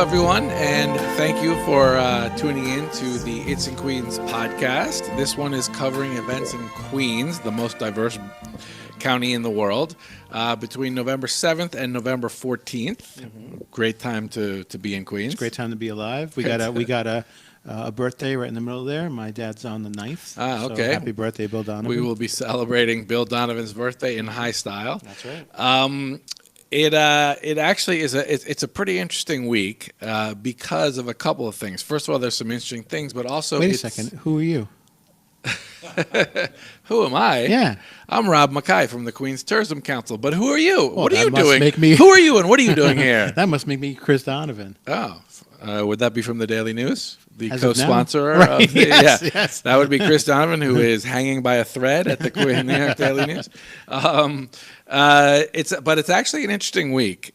everyone, and thank you for tuning in to the It's in Queens podcast. This one is covering events in Queens, the most diverse county in the world, between November 7th and November 14th. Great time to be in Queens. It's a great time to be alive. We got a birthday right in the middle there. My dad's on the 9th. Okay. So happy birthday, Bill Donovan. We will be celebrating Bill Donovan's birthday in high style. That's right. It actually is it's a pretty interesting week because of a couple of things. First of all, there's some interesting things, but also Wait a second. Who are you? Who am I? Yeah. I'm Rob Mackay from the Queens Tourism Council. But who are you? Well, what are you that must doing? make me- Who are you and what are you doing here? That must make me Chris Donovan. Oh, would that be from the Daily News? The As of now? co-sponsor Right, of the, yes. That would be Chris Donovan, who is hanging by a thread at the New York Daily News. It's actually an interesting week,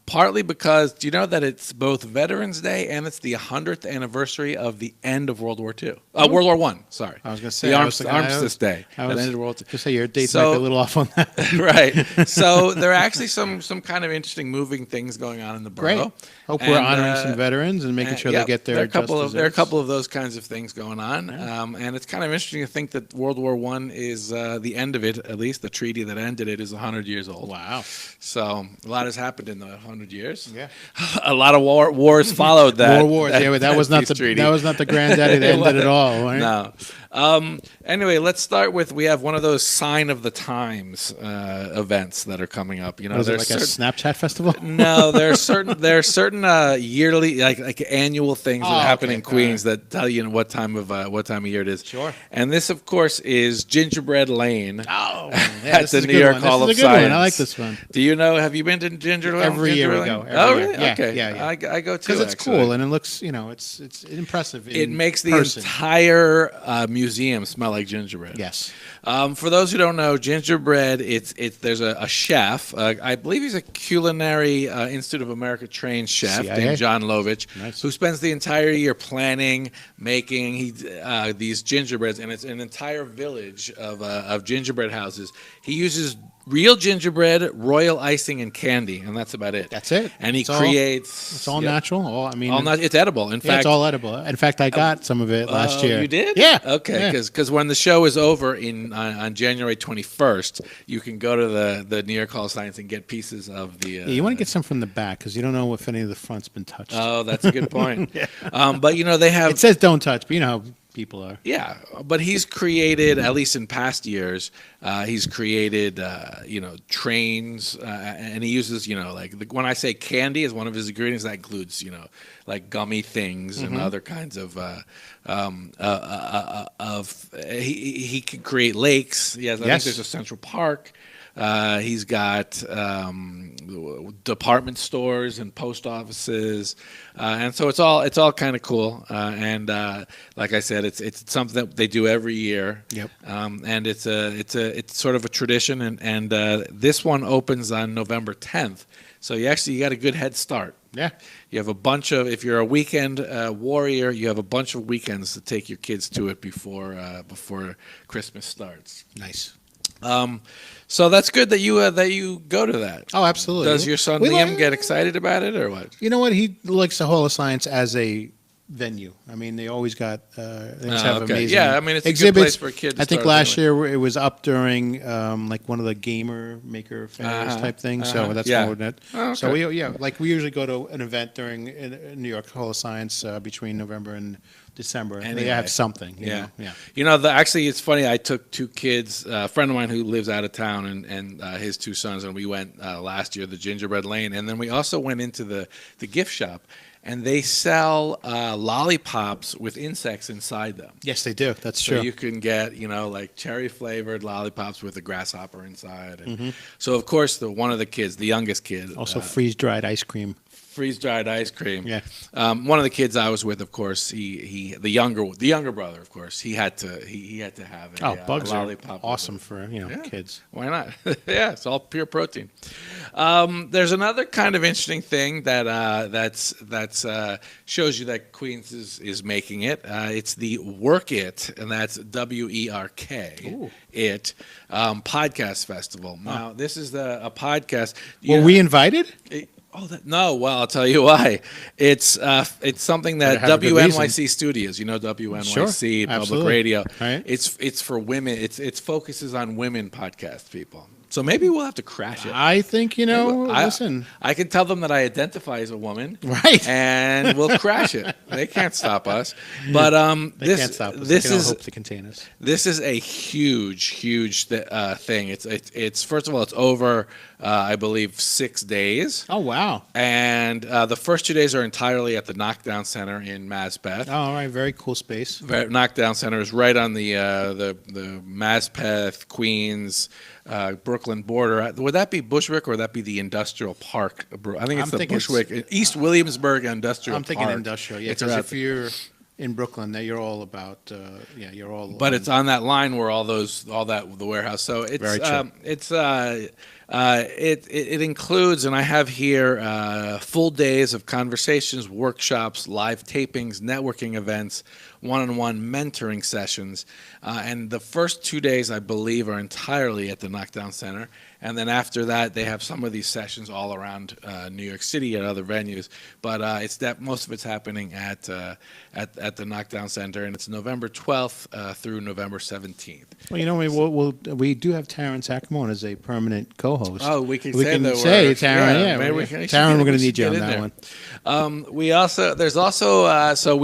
partly because do you know that it's both Veterans Day and it's the 100th anniversary of the end of World War II, World War I. Sorry, I was going to say the Armistice Day. I was that ended World War II. Just say your dates might be a little off on that. Right. So there are actually some kind of interesting moving things going on in the borough. Great. Hope we're honoring some veterans and making sure they get their just desserts. There are a couple of those kinds of things going on, and it's kind of interesting to think that World War I is the end of it. At least the treaty that ended it is 100 years old. Wow! So a lot has happened in the 100 years. Yeah, a lot of wars followed that. More wars. That was not the granddaddy that ended it all. Right? No. Anyway, let's start with we have one of those sign of the times events that are coming up. You know, is it like a Snapchat festival? No, there are certain yearly like annual things that happen in Queens that tell you what time of year it is. Sure. And this, of course, is Gingerbread Lane. Oh, at the New York Hall of Science. I like this one. Do you know? Have you been to Gingerbread Lane? Every year we go. Really? Yeah, okay. Yeah. I go too because it's cool and it looks, it's impressive. It makes the entire museum smell like gingerbread. Yes. For those who don't know, gingerbread, there's a chef. I believe he's a Culinary Institute of America trained chef named John Lovich, who spends the entire year planning, making these gingerbreads, and it's an entire village of gingerbread houses. He uses real gingerbread, royal icing, and candy, and that's about it. That's it. And he creates. It's all natural. It's edible. In fact, it's all edible. In fact, I got some of it last year. You did? Yeah. Okay. Because when the show is over on January 21st, you can go to the New York Hall of Science and get pieces of the. You want to get some from the back because you don't know if any of the front's been touched. Oh, that's a good point. But they have. It says don't touch, but you know how people are. Yeah, but he's created, at least in past years, he's created, trains, and he uses, when I say candy as one of his ingredients, that includes, like gummy things and other kinds of, he can create lakes. I think there's a Central Park. He's got department stores and post offices, and so it's all kind of cool. And like I said, it's something that they do every year. Yep. And it's sort of a tradition. And this one opens on November 10th, so you got a good head start. Yeah. You have a bunch of, if you're a weekend warrior, you have a bunch of weekends to take your kids to it before Christmas starts. Nice. So that's good that you go to that. Oh, absolutely. Does your son Liam get excited about it or what? You know what? He likes the Hall of Science as a venue. I mean, they always got have amazing it's exhibits. A good place for kids. I think last year it was up during like one of the gamer maker fairs type things. So that's more than it. Oh, okay. So we usually go to an event during New York Hall of Science between November and December. And they have something. You know? Actually, it's funny. I took two kids, a friend of mine who lives out of town, and his two sons, and we went last year, the Gingerbread Lane, and then we also went into the gift shop. And they sell lollipops with insects inside them. Yes, they do. That's true. So you can get, like cherry-flavored lollipops with a grasshopper inside. And so, of course, one of the kids, the youngest kid. Also freeze-dried ice cream. Freeze-dried ice cream. Yeah. One of the kids I was with, of course, the younger brother, of course, he had to have a bugs lollipop. Are awesome for kids. Why not? Yeah, it's all pure protein. There's another kind of interesting thing that's shows you that Queens is making it. It's the Work It, and that's WERK. Ooh. It podcast festival. Now, this is a podcast. Were we invited? Oh, no. Well, I'll tell you why. It's something that WNYC Studios, WNYC Public Radio. Right. It's for women. It focuses on women podcast people. So maybe we'll have to crash it. I think, listen. I can tell them that I identify as a woman. Right. And we'll crash it. They can't stop us. But they can't stop us. They hope to contain us. This is a huge thing. It's first of all, it's over, I believe, 6 days. Oh, wow. And the first 2 days are entirely at the Knockdown Center in Maspeth. Oh, all right. Very cool space. Knockdown Center is right on the Maspeth, Queens, Brooklyn border. Would that be Bushwick or would that be the Industrial Park? I think it's the Bushwick, East Williamsburg Industrial Park. I'm thinking industrial, yeah, because if you're in Brooklyn, then you're all about, you're all. But it's on that line where the warehouse. So it's very true. It includes, and I have here, full days of conversations, workshops, live tapings, networking events, one-on-one mentoring sessions. And the first 2 days, I believe, are entirely at the Knockdown Center. And then after that, they have some of these sessions all around New York City at other venues. But most of it's happening at the Knockdown Center, and it's November 12th through November 17th. Well, we do have Terrence Ackerman as a permanent co-host. Oh, we can say Taryn. Yeah, Taryn, we're going to need you on that one. We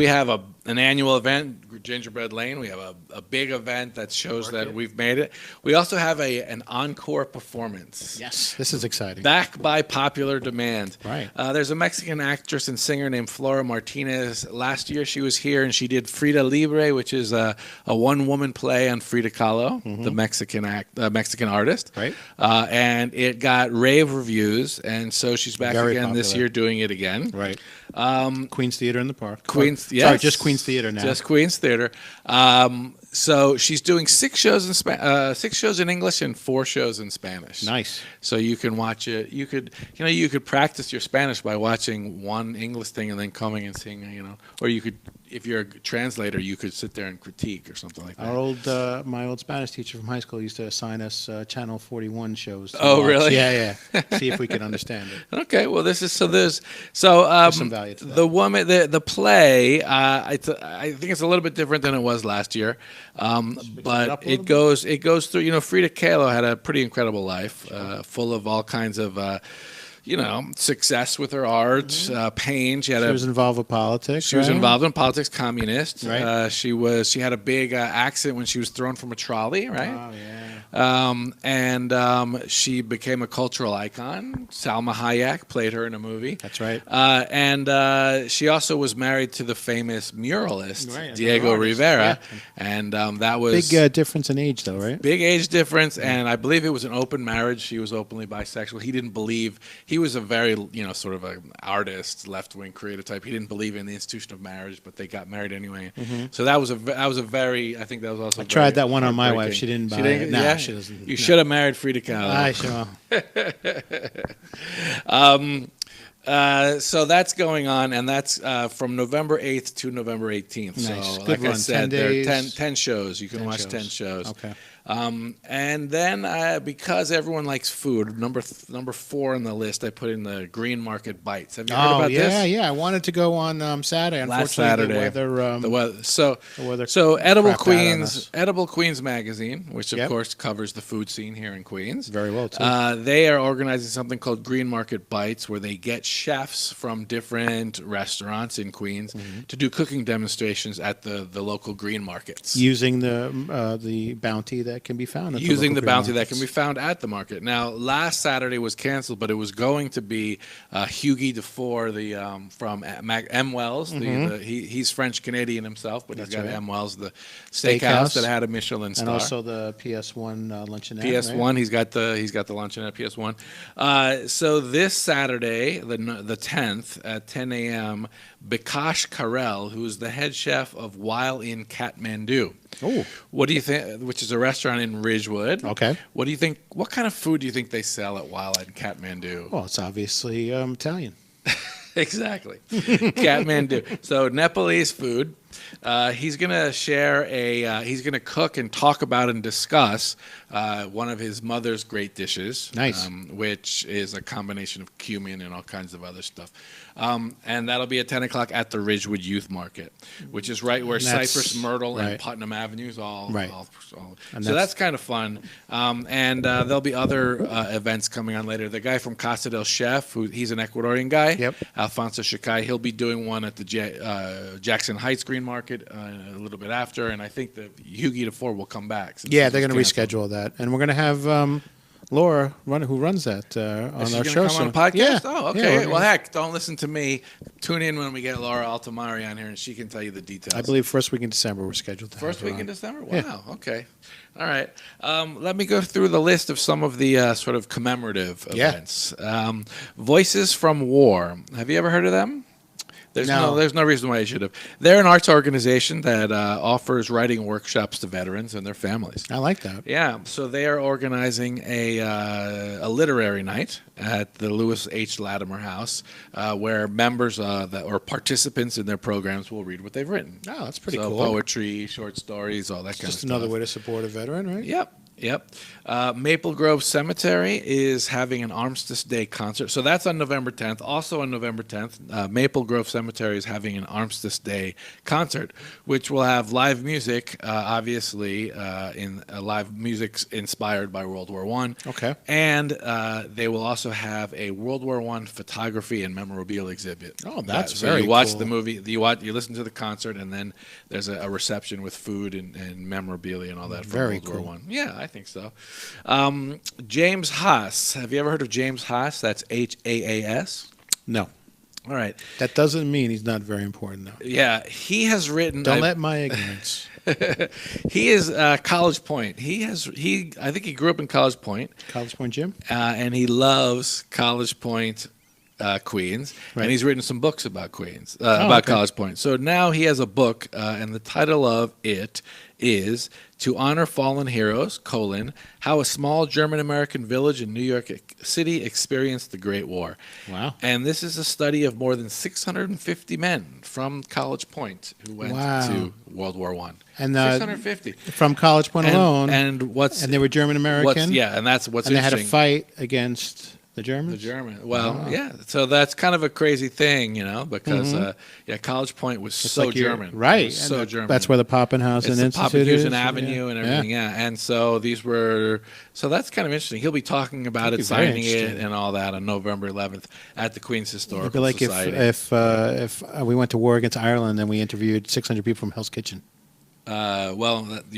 have an annual event, Gingerbread Lane. We have a big event that shows that we've made it. We also have an encore performance. Yes, this is exciting. Back by popular demand. Right. There's a Mexican actress and singer named Flora Martinez. Last year she was here and she did Frida Libre, which is a one-woman play on Frida Kahlo, the Mexican artist. Right. And it got rave reviews, and so she's back again this year doing it again. Right. Queens Theater in the Park. Yes. Sorry, just Queens Theater now. Just Queens Theater. So she's doing 6 shows in English and 4 shows in Spanish. Nice. So you can watch it. You could practice your Spanish by watching one English thing and then coming and seeing, or you could, if you're a translator, you could sit there and critique or something like that. My old Spanish teacher from high school used to assign us Channel 41 shows. Oh, really? Yeah. See if we could understand it. Okay. Well, there's some value to that. The woman, the play. I think it's a little bit different than it was last year, but it goes through. Frida Kahlo had a pretty incredible life, full of all kinds of. Success with her art, pain. She was involved with politics. She was involved in politics, communist. Right. She had a big accident when she was thrown from a trolley, right? Oh, yeah. And she became a cultural icon. Salma Hayek played her in a movie. That's right. And she also was married to the famous muralist, Diego Rivera. Yeah. And that was... Big difference in age, though, right? Big age difference, and I believe it was an open marriage. She was openly bisexual. He didn't believe... He was a very, sort of an artist, left-wing creative type. He didn't believe in the institution of marriage, but they got married anyway. Mm-hmm. So that was a very, I think that was also. I tried that one on my wife. She didn't buy it. No, she doesn't. You should have married Frida Kahlo. I sure. So that's going on, and that's from November 8th to November 18th. Nice. So, Good like run. I said, 10 there are days. 10 shows. You can watch 10 shows. Okay. And then because everyone likes food, number 4 on the list, I put in the Green Market Bites. Have you heard about this? Yeah. I wanted to go on Saturday. Last Saturday. The weather. So Edible Queens magazine, which of course covers the food scene here in Queens. Very well too. They are organizing something called Green Market Bites, where they get chefs from different restaurants in Queens to do cooking demonstrations at the local green markets, using the bounty that can be found at that can be found at the market. Now, last Saturday was canceled, but it was going to be Hughie DeFore, from M. Wells. He's French Canadian himself, but he's got M. Wells, the steakhouse that had a Michelin star, and also the PS1 luncheonette. PS1, right? he's got the luncheonette at PS1. So this Saturday, the 10th at 10 a.m., Bikash Karel, who is the head chef of While in Kathmandu. Oh, what do you think? Which is a restaurant in Ridgewood. Okay. What do you think? What kind of food do you think they sell at While in Kathmandu? Well, it's obviously Italian. Exactly. Kathmandu. So Nepalese food. He's going to share he's going to cook and talk about and discuss one of his mother's great dishes. Nice. Which is a combination of cumin and all kinds of other stuff. And that'll be at 10 o'clock at the Ridgewood Youth Market, which is right where Cypress, Myrtle, and Putnam Avenues all. So that's kind of fun. And there'll be other events coming on later. The guy from Casa del Chef, he's an Ecuadorian guy, Alfonso Shakai, he'll be doing one at the Jackson Heights Green Market a little bit after, and I think the Hughie to Four will come back. Yeah, they're going to reschedule that, and we're going to have Laura, who runs that, on our show. Come on a podcast? Yeah. Oh, okay. Well, heck, don't listen to me. Tune in when we get Laura Altamari on here, and she can tell you the details. I believe first week in December we're scheduled to have First week in December? Wow. Yeah. Okay. All right. Let me go through the list of some of the sort of commemorative events. Voices from War. Have you ever heard of them? There's no reason why you should have. They're an arts organization that offers writing workshops to veterans and their families. I like that. Yeah, so they are organizing a literary night at the Lewis H. Latimer House, where members or participants in their programs will read what they've written. Oh, that's pretty so cool. Poetry, short stories, all that kind of stuff. Just another way to support a veteran, right? Yep. Maple Grove Cemetery is having an Armistice Day concert. So that's on November 10th. Also on November 10th, Maple Grove Cemetery is having an Armistice Day concert, which will have live music, obviously, in live music inspired by World War I. Okay. And they will also have a World War I photography and memorabilia exhibit. Oh, that's so very you watch cool. the movie, you listen to the concert, and then there's a reception with food and memorabilia and all that from Very World War cool. I. Yeah, I think so. James Haas. Have you ever heard of James Haas? That's Haas. No. All right. That doesn't mean he's not very important, though. Yeah, he has written. Don't let my ignorance. He is College Point. I think he grew up in College Point. College Point Gym? And he loves College Point, Queens, Right. and he's written some books about Queens, about College Point. So now he has a book, and the title of it is "To Honor Fallen Heroes: How a Small German-American Village in New York City Experienced the Great War." Wow. And this is a study of more than 650 men from College Point who went to World War I. And 650 from College Point alone. And they were German-American? And that's what's and they had interesting. a fight against the Germans? The German. Well, yeah. So that's kind of a crazy thing, because College Point was It's so like German. Right. It was so German. That's where the Pappenhausen it's Institute the is. Pappenhausen Avenue and everything, And so that's kind of interesting. He'll be talking about it, signing it, and all that on November 11th at the Queen's Historical It'd be like Society. if we went to war against Ireland and we interviewed 600 people from Hell's Kitchen. You're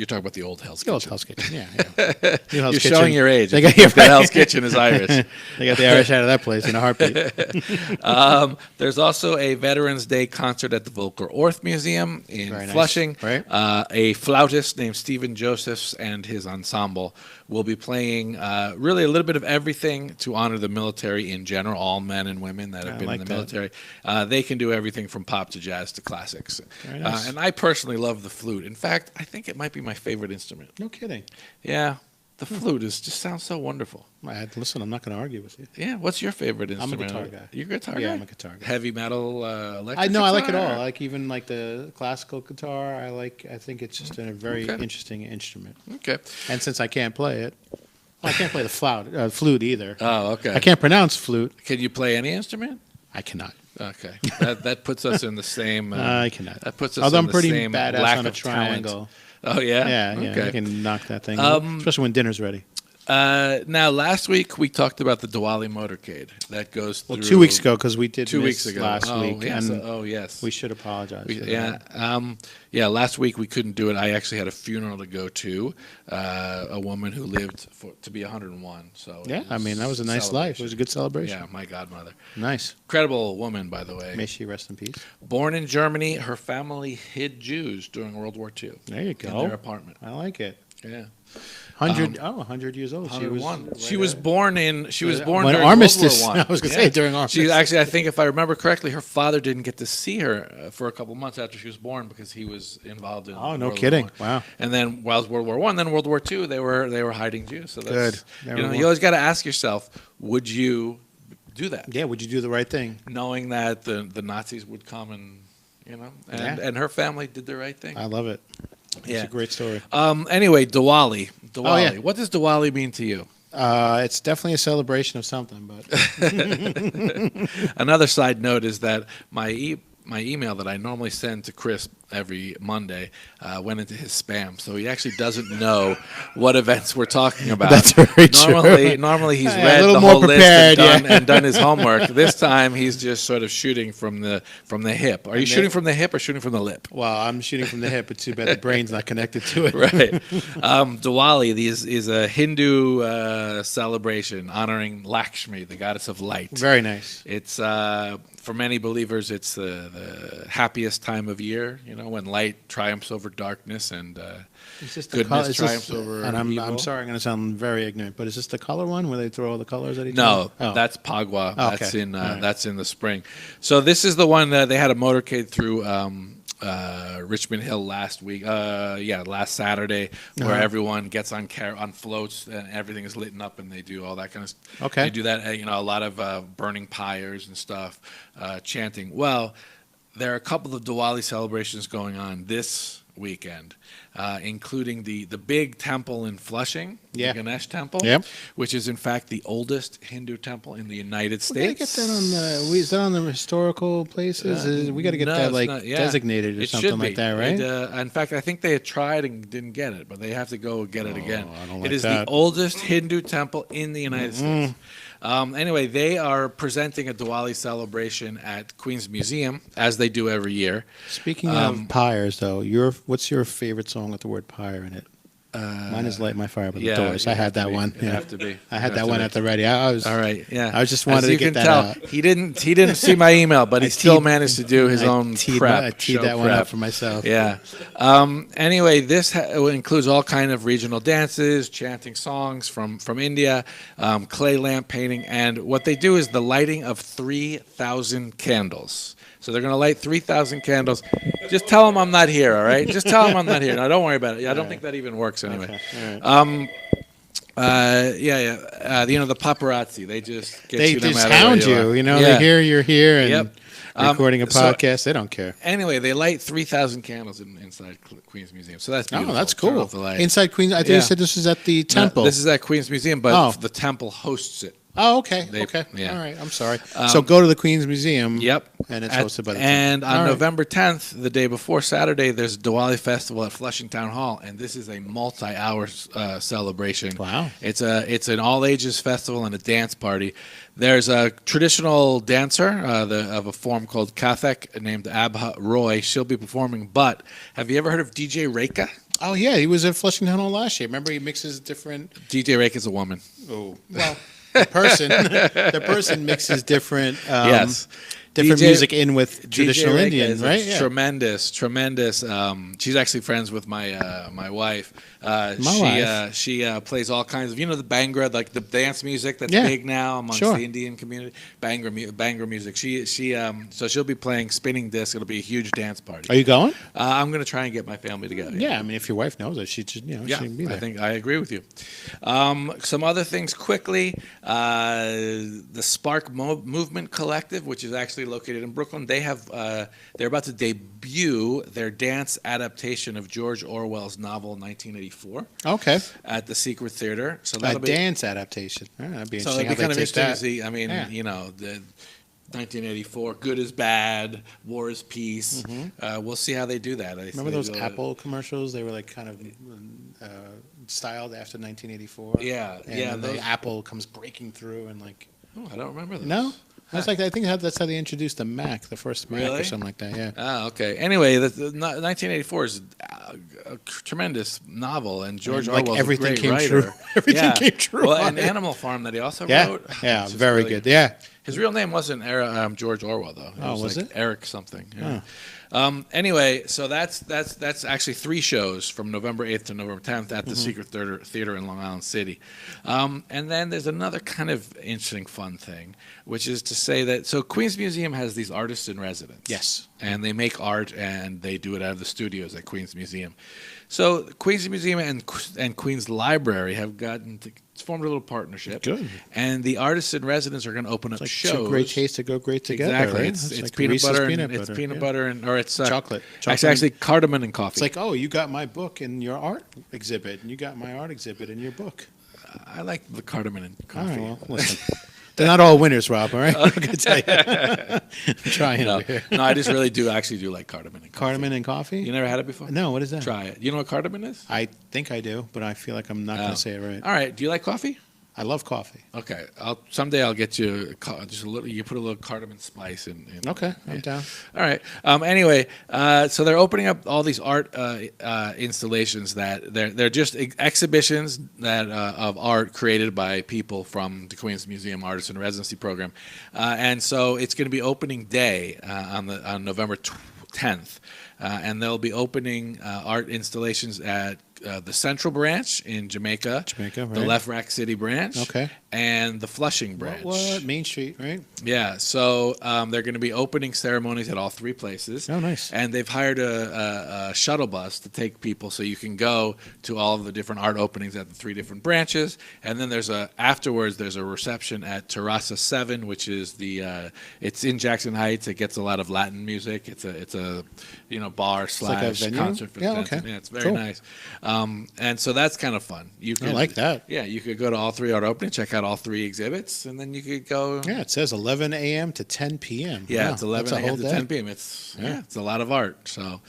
talking about the old Hell's The old Kitchen. Hell's Kitchen, yeah. You're showing your age. They got, The Hell's Kitchen is Irish. They got the Irish out of that place in a heartbeat. There's also a Veterans Day concert at the Volker Orth Museum in Flushing. Right. A flautist named Stephen Josephs and his ensemble will be playing really a little bit of everything to honor the military in general, all men and women that have been in the military. They can do everything from pop to jazz to classics. Nice. And I personally love the flute. In fact, I think it might be my favorite instrument. No kidding. Yeah. The flute just sounds so wonderful. Listen, I'm not going to argue with you. Yeah, what's your favorite instrument? I'm a guitar guy. You're a guitar guy? Yeah, I'm a guitar guy. Heavy metal, electric I guitar? like it all. I like even like the classical guitar. I think it's just a very interesting instrument. Okay. And since I can't play it, I can't play the flute either. Oh, okay. I can't pronounce flute. Can you play any instrument? I cannot. Okay. That puts us in the same... I cannot. That puts us Although in I'm the pretty same badass lack on a of triangle. talent. Oh, yeah? Yeah, Okay. I can knock that thing especially when dinner's ready. Now, last week we talked about the Diwali motorcade that goes through. Well, 2 weeks ago, because we did 2 weeks ago last week. Yes. And yes. we should apologize. For Yeah. that. Last week we couldn't do it. I actually had a funeral to go to, a woman who lived to be 101. So Yeah, I mean, that was a nice life. It was a good celebration. Yeah, my godmother. Nice. Incredible woman, by the way. May she rest in peace. Born in Germany, her family hid Jews during World War II. There you go. In their apartment. I like it. Yeah. 100 years old. 101. She was born during when Armistice. World War I. I was going to say during Armistice. She actually, I think, if I remember correctly, her father didn't get to see her for a couple months after she was born because he was involved in. Oh, no World kidding! War I. Wow. And then while it was World War I, then World War II, they were hiding Jews. So that's Good. you always got to ask yourself, would you do that? Yeah. Would you do the right thing? Knowing that the Nazis would come and and her family did the right thing. I love it. It's a great story. Anyway, Diwali. Oh, yeah. What does Diwali mean to you? It's definitely a celebration of something, but another side note is that my email that I normally send to Chris every Monday went into his spam, so he actually doesn't know what events we're talking about. That's very true. Normally he's read the whole list and done his homework. This time he's just sort of shooting from the hip. Are you shooting from the hip or shooting from the lip? Well, I'm shooting from the hip, but too bad the brain's not connected to it. Right. Diwali is a Hindu celebration honoring Lakshmi, the goddess of light. Very nice. It's for many believers, it's the happiest time of year. When light triumphs over darkness and goodness triumphs over and evil. I'm sorry, I'm going to sound very ignorant, but is this the color one where they throw all the colors at each other? No, that's Pagwa. Oh, okay. That's in the spring. So this is the one that they had a motorcade through Richmond Hill last Saturday, where everyone gets on floats and everything is lit up and they do all that kind of stuff. Okay. They do that, a lot of burning pyres and stuff, chanting. Well, there are a couple of Diwali celebrations going on this weekend, including the big temple in Flushing, the Ganesh Temple, which is in fact the oldest Hindu temple in the United States. Get that on is that on the historical places? We got to get that designated or something like that, right? In fact, I think they had tried and didn't get it, but they have to go get it again. I don't like it is that. the oldest Hindu temple in the United States. Anyway, they are presenting a Diwali celebration at Queen's Museum, as they do every year. Speaking of pyres, though, what's your favorite song with the word pyre in it? Mine is Light My Fire by the Doors. I had that one. It have to be. I had that one at the ready. I was all right. Yeah. I was just wanted to get that out. He didn't see my email, but he still managed to do his own prep. I teed that one up for myself. Yeah. Anyway, this includes all kind of regional dances, chanting songs from India, clay lamp painting, and what they do is the lighting of 3,000 candles. So they're going to light 3,000 candles. Just tell them I'm not here, all right? Just tell them I'm not here. No, don't worry about it. I don't think that even works anyway. Okay. The paparazzi, they just get you no matter hound where you. They hear you're here and recording a podcast. So, they don't care. Anyway, they light 3,000 candles inside Queen's Museum. So that's beautiful. Oh, that's cool. Inside Queen's, I think you said this was at the temple. No, this is at Queen's Museum, but the temple hosts it. Oh, okay. Yeah. All right. I'm sorry. So go to the Queen's Museum. Yep. And it's hosted by the And on November 10th, the day before Saturday, there's a Diwali festival at Flushing Town Hall, and this is a multi-hour celebration. Wow. It's an all-ages festival and a dance party. There's a traditional dancer of a form called Kathak named Abha Roy. She'll be performing. But have you ever heard of DJ Rekha? Oh, yeah. He was at Flushing Town Hall last year. Remember, he mixes different... DJ Rekha is a woman. Oh, well... The person mixes different different DJ, music in with traditional DJ Indian, right? Yeah. Tremendous. She's actually friends with my wife. She plays all kinds of the Bhangra, like the dance music that's big now amongst the Indian community. Bhangra music. So she'll be playing spinning disc. It'll be a huge dance party. Are you going? I'm going to try and get my family together. Yeah, I mean, if your wife knows it, she should be there. I think I agree with you. Some other things quickly. The Spark Movement Collective, which is actually located in Brooklyn, they're about to debut their dance adaptation of George Orwell's novel 1984. Okay. At the Secret Theater. So that'll be dance adaptation. That'd be interesting. So it'd be kind of interesting to see. I mean, the 1984, good is bad, war is peace. Mm-hmm. We'll see how they do that. Remember those Apple commercials? They were like kind of styled after 1984. Yeah, and the Apple comes breaking through and like. Oh, I don't remember those. No. That's I think that's how they introduced the Mac, the first Mac or something like that. Yeah. Oh, okay. Anyway, the 1984 is a tremendous novel, and George Orwell's a great writer. True. Everything came true. Well, and Animal Farm that he also wrote. Yeah, very good. Yeah. His real name wasn't George Orwell, though. Was it? Eric something. Yeah. Oh. Anyway, so that's actually 3 shows from November 8th to November 10th at the Secret Theater in Long Island City. And then there's another kind of interesting, fun thing, which is to say that Queen's Museum has these artists in residence. Yes. And they make art and they do it out of the studios at Queen's Museum. So Queens Museum and Queens Library have formed a little partnership. Good. And the artists in residence are going to open up Like shows. two great tastes that go great together. Exactly. Right? It's like peanut Reese's butter peanut and butter. it's peanut yeah. butter or it's chocolate. Actually, cardamom and coffee. It's like, oh, you got my book in your art exhibit, and you got my art exhibit in your book. I like the cardamom and coffee. All right, well, listen. They're not all winners, Rob, all right? I'm going to tell you. I'm trying over here. No, I just really do like cardamom and coffee. Cardamom and coffee? You never had it before? No, what is that? Try it. You know what cardamom is? I think I do, but I feel like I'm not going to say it right. All right. Do you like coffee? I love coffee. Okay. Someday I'll get you just a little. You put a little cardamom spice in. Okay, I'm down. All right. Anyway, so they're opening up all these art installations that they're just exhibitions that of art created by people from the Queens Museum Artist in Residency Program, and so it's going to be opening day on November 10th, and they'll be opening art installations at the Central Branch in Jamaica, right. The Left Rack City Branch, Okay. and the Flushing Branch. What? Main Street, right? Yeah, so they're going to be opening ceremonies at all three places. Oh, nice. And they've hired a shuttle bus to take people so you can go to all of the different art openings at the three different branches. And then afterwards there's a reception at Terraza 7, which is it's in Jackson Heights. It gets a lot of Latin music. It's a bar / like a venue? concert for Yeah, events. okay. Yeah, it's very Cool. nice. And so that's kind of fun. I like that. Yeah, you could go to all three art openings, check out all three exhibits, and then you could go. Yeah, it says 11 a.m. to 10 p.m. Yeah, Wow, it's 11 that's a a.m. whole to day. 10 p.m. It's a lot of art. So,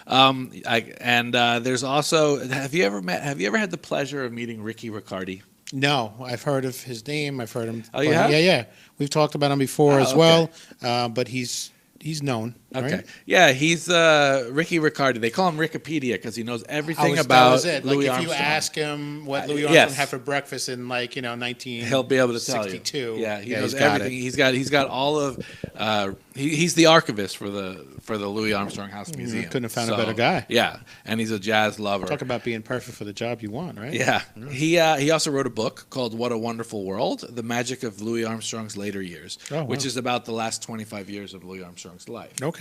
there's also. Have you ever had the pleasure of meeting Ricky Riccardi? No, I've heard of his name. I've heard him. Oh, you have? Yeah. We've talked about him before as well, but he's known. Okay. Right? Yeah, he's Ricky Riccardi. They call him Wikipedia because he knows everything That about was it. Louis Like if Armstrong. you ask him what Louis Armstrong yes. had for breakfast in 1962, He'll be able to tell you. Yeah, he knows everything. He's got all of. He's the archivist for the Louis Armstrong House Museum. Couldn't have found a better guy. Yeah, and he's a jazz lover. Talk about being perfect for the job you want, right? Yeah. He also wrote a book called What a Wonderful World: The Magic of Louis Armstrong's Later Years, which is about the last 25 years of Louis Armstrong's life. Okay.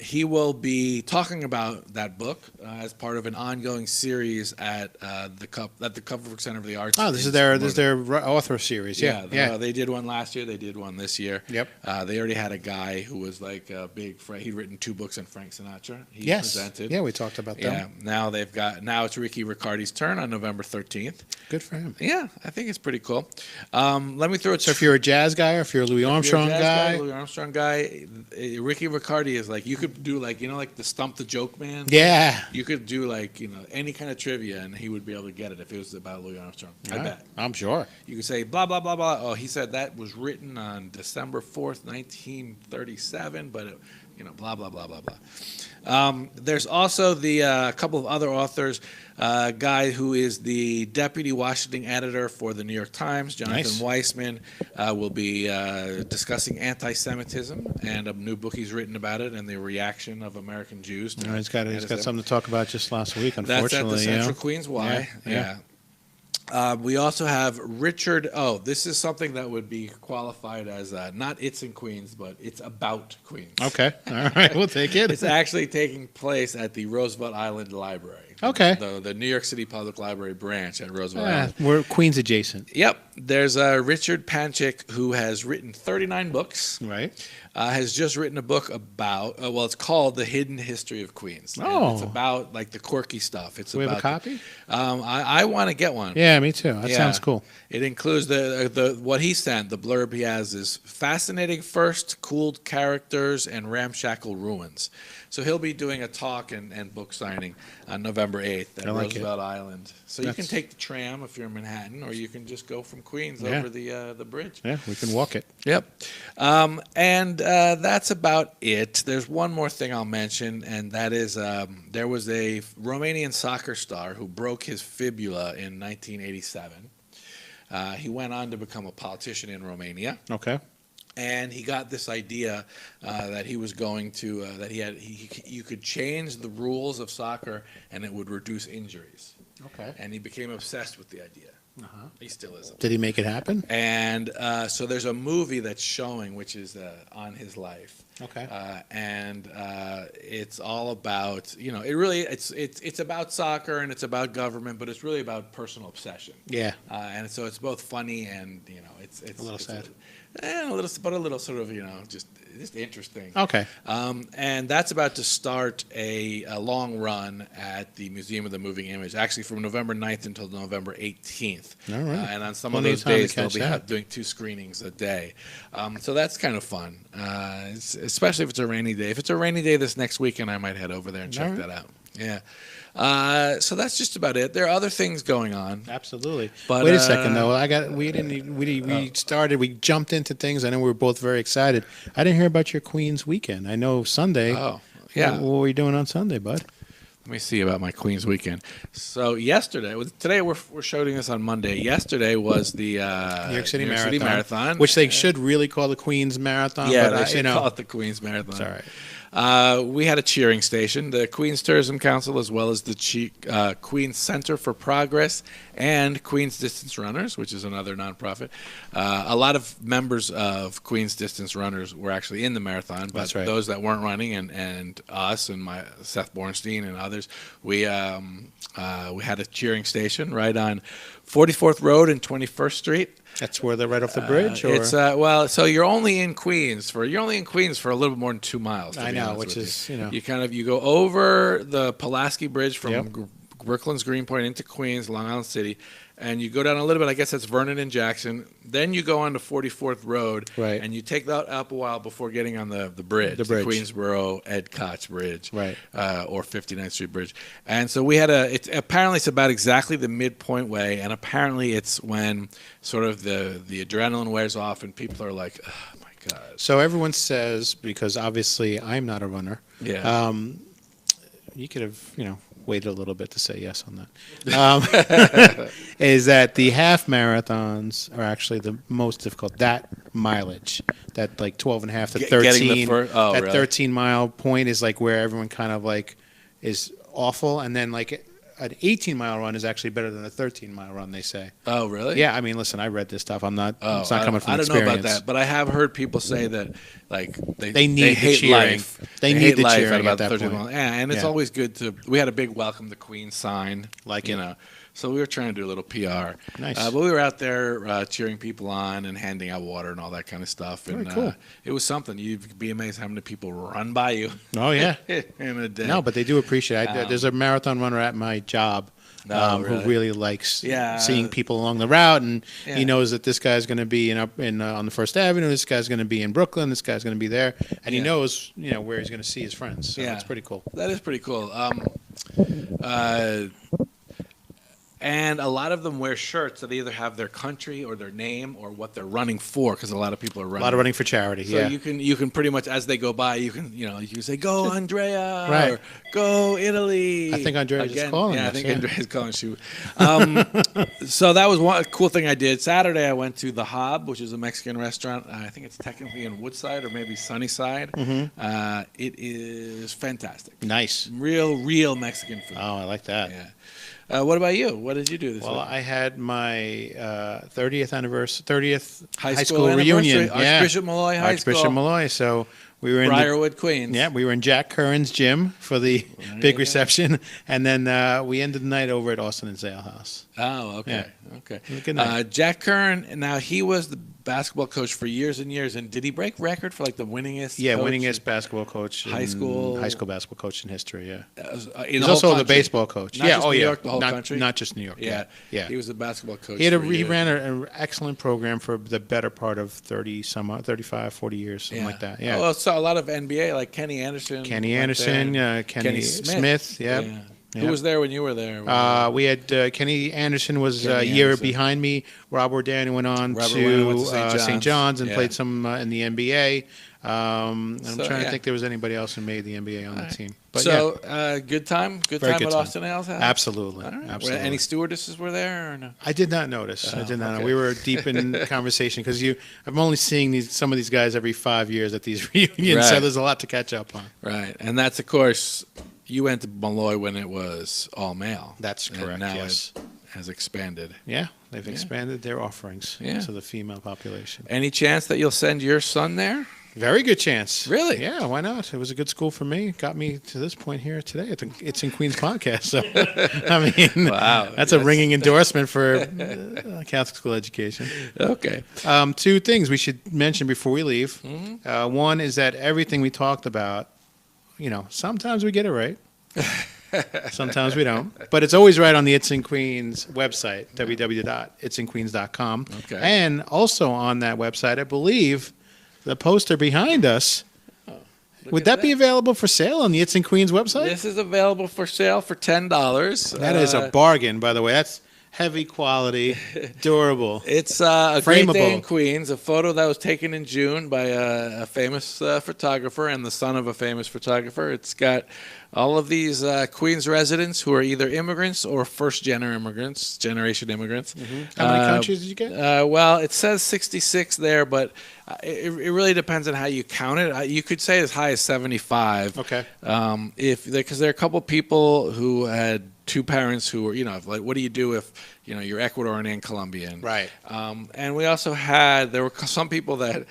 He will be talking about that book as part of an ongoing series at the Cover Center for the Arts. Oh, this is their author series. Yeah. They did one last year. They did one this year. Yep. They already had a guy who was like a big. He'd written 2 books on Frank Sinatra. He Yes. presented. Yeah, we talked about that. Yeah. Now it's Ricky Riccardi's turn on November 13th. Good for him. Yeah, I think it's pretty cool. Let me throw it. So if you're a jazz guy or if you're a Louis Armstrong guy, Louis Armstrong guy, Ricky Riccardi is like you could do like like the Stump the Joke Man. yeah, You could do like any kind of trivia and he would be able to get it if it was about Louis Armstrong. I bet. I'm sure. You could say blah blah blah blah. Oh, he said that was written on December 4th, 1937, but it, blah blah blah blah blah. There's also the couple of other authors. Guy who is the deputy Washington editor for the New York Times, Jonathan Weissman, will be discussing anti-Semitism and a new book he's written about it and the reaction of American Jews. He's got something to talk about just last week. Unfortunately, that's at the Central Queens Y. Yeah. We also have Richard. Oh, this is something that would be qualified as not It's in Queens, but It's About Queens. Okay. All right. We'll take it. It's actually taking place at the Roosevelt Island Library. Okay. The New York City Public Library branch at Roosevelt Island. We're Queens adjacent. Yep. There's Richard Panchik, who has written 39 books. Right. Has just written a book about, it's called The Hidden History of Queens. Oh. And it's about like the quirky stuff. We have a copy? I want to get one. Yeah, me too. That sounds cool. It includes what he sent. The blurb he has is fascinating first, cooled characters, and ramshackle ruins. So he'll be doing a talk and book signing on November 8th at Roosevelt Island. So you can take the tram if you're in Manhattan, or you can just go from Queens over the bridge. Yeah, we can walk it. Yep. And that's about it. There's one more thing I'll mention, and that is there was a Romanian soccer star who broke his fibula in 1987. He went on to become a politician in Romania. Okay. And he got this idea that he was going to you could change the rules of soccer and it would reduce injuries. Okay. And he became obsessed with the idea. He still is. Did he make it happen? And so there's a movie that's showing, which is on his life. Okay. And it's all about, it really it's about soccer and it's about government, but it's really about personal obsession. Yeah. And so it's both funny and it's A little sad. a little sort of just interesting. Okay. And that's about to start a long run at the Museum of the Moving Image, actually from November 9th until November 18th. All right. And on some of those days, they'll be doing 2 screenings a day. So that's kind of fun, especially if it's a rainy day. If it's a rainy day this next weekend, I might head over there and check that out. Yeah. So that's just about it. There are other things going on. Absolutely. But, wait a second though. We jumped into things. I know we were both very excited. I didn't hear about your Queens weekend. I know Sunday. Oh, yeah. What were you doing on Sunday, bud? Let me see about my Queens weekend. So today we're shooting this on Monday. Yesterday was the New York City Marathon, which they should really call the Queens Marathon. Yeah, but they should call it the Queens Marathon. It's all right. We had a cheering station, the Queens Tourism Council, as well as the Queens Center for Progress and Queens Distance Runners, which is another nonprofit. A lot of members of Queens Distance Runners were actually in the marathon, but those that weren't running, and us and Seth Bornstein and others, we had a cheering station right on 44th Road and 21st Street. That's where they're right off the bridge. Or? It's so you're only in Queens for a little bit more than 2 miles. I know, which is you go over the Pulaski Bridge from Brooklyn's Greenpoint into Queens, Long Island City, and you go down a little bit. I guess that's Vernon and Jackson. Then you go on to 44th Road, and you take that up a while before getting on the bridge, the Queensboro Ed Koch Bridge, or 59th Street Bridge. And so we had apparently it's about exactly the midpoint way, and apparently it's when sort of the adrenaline wears off and people are like, oh my God. So everyone says, because obviously I'm not a runner. Yeah. You could have, waited a little bit to say yes on that. Is that the half marathons are actually the most difficult. That mileage, that like 12 and a half to 13, that 13-mile point is like where everyone kind of like is awful. And then like an 18-mile run is actually better than a 13-mile run, they say. Oh, really? Yeah, I mean, listen, I read this stuff. It's not coming from experience. I don't know about that, but I have heard people say that like they hate life. They need the cheering at that point. Yeah, and it's always good to. We had a big welcome the Queen sign, So we were trying to do a little PR. Nice. But we were out there cheering people on and handing out water and all that kind of stuff. Very and cool. It was something. You'd be amazed how many people run by you. Oh, yeah. in a day. No, but they do appreciate it. There's a marathon runner at my job who really likes seeing people along the route, and he knows that this guy's going to be on the First Avenue, this guy's going to be in Brooklyn, this guy's going to be there, and he knows where he's going to see his friends. So it's pretty cool. That is pretty cool. And a lot of them wear shirts that either have their country or their name or what they're running for, because a lot of people are running. A lot of running for charity. So you can pretty much, as they go by, you can say "Go Andrea" or "Go Italy." I think Andrea's just calling. Yeah, I think Andrea's calling. So that was one cool thing I did. Saturday I went to the Hob, which is a Mexican restaurant. I think it's technically in Woodside or maybe Sunnyside. Mm-hmm. It is fantastic. Nice. Real Mexican food. Oh, I like that. Yeah. What about you? What did you do this week? Well, I had my 30th high school reunion. Archbishop Malloy High School. Archbishop Malloy. So we were in Briarwood, Queens. Yeah, we were in Jack Curran's gym for the big reception, and then we ended the night over at Austin and Zale House. Oh, okay. Yeah. Okay. Good night. Jack Curran, now he was the basketball coach for years and years, and did he break record for like the winningest winningest basketball coach high school basketball coach in history, he's also the baseball coach. Not just New York, the whole country? Not just New York. Yeah. He was a basketball coach. He ran an excellent program for the better part of 35, 40 years, something like that. Yeah. Well, so a lot of NBA, like Kenny Anderson. Kenny Smith. Yeah. Who was there when you were there? We had Kenny Anderson was a year behind me. Rob Ordani went on to St. John's and played some in the NBA. I'm trying to think there was anybody else who made the NBA on the team. But good time? Good time at Austin Ale's house? Absolutely. Right. Absolutely. Any stewardesses were there or no? I did not notice. I did not know. We were deep in conversation because I'm only seeing some of these guys every 5 years at these reunions, so there's a lot to catch up on. Right. And that's, of course, you went to Malloy when it was all male. That's correct, and now it has expanded. Yeah. They've expanded their offerings to the female population. Any chance that you'll send your son there? Very good chance. Really? Yeah, why not? It was a good school for me. Got me to this point here today at the It's in Queens podcast. So, I mean, wow, that's a ringing endorsement for Catholic school education. Okay. 2 things we should mention before we leave. Mm-hmm. One is that everything we talked about, sometimes we get it right. Sometimes we don't. But it's always right on the It's in Queens website, www.itsinqueens.com. Okay. And also on that website, I believe, the poster behind us, would that be available for sale on the It's in Queens website? This is available for sale for $10. That is a bargain, by the way. That's heavy quality, durable. It's a great frameable. day in Queens, a photo that was taken in June by a famous photographer and the son of a famous photographer. It's got all of these Queens residents who are either immigrants or generation immigrants. How many countries did you get? Well, it says 66 there, but it really depends on how you count it. You could say as high as 75. Okay. Because there are a couple people who had 2 parents who were, like, what do you do if, you're Ecuadorian and Colombian? Right. And we also there were some people that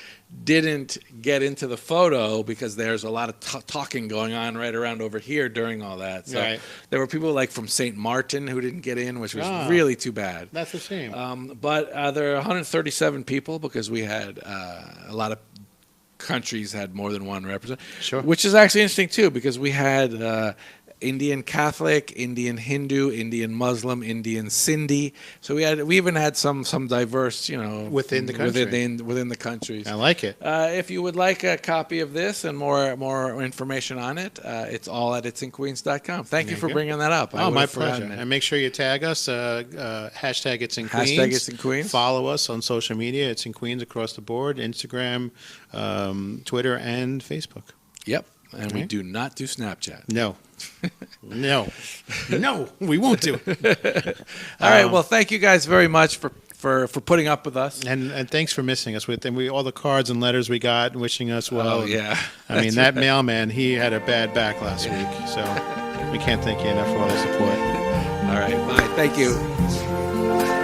didn't get into the photo because there's a lot of talking going on right around over here during all that. So there were people like from St. Martin who didn't get in, which was really too bad. That's a shame. But there are 137 people because we had a lot of countries had more than one representative. Sure. Which is actually interesting too because we had Indian Catholic, Indian Hindu, Indian Muslim, Indian Sindhi. So we even had some diverse, within the country. Within the countries. I like it. If you would like a copy of this and more information on it, it's all at itsinqueens.com. Thank you for bringing that up. My pleasure. And make sure you tag us, hashtag It's in Queens. Hashtag It's in Queens. Follow us on social media. It's in Queens across the board, Instagram, Twitter, and Facebook. Yep. And we do not do Snapchat. No. No, we won't do it. All right. Well, thank you guys very much for putting up with us. And thanks for missing us with all the cards and letters we got wishing us well. Oh, yeah. I mean, that mailman, he had a bad back last week. So we can't thank you enough for all the support. All right. Bye. Thank you.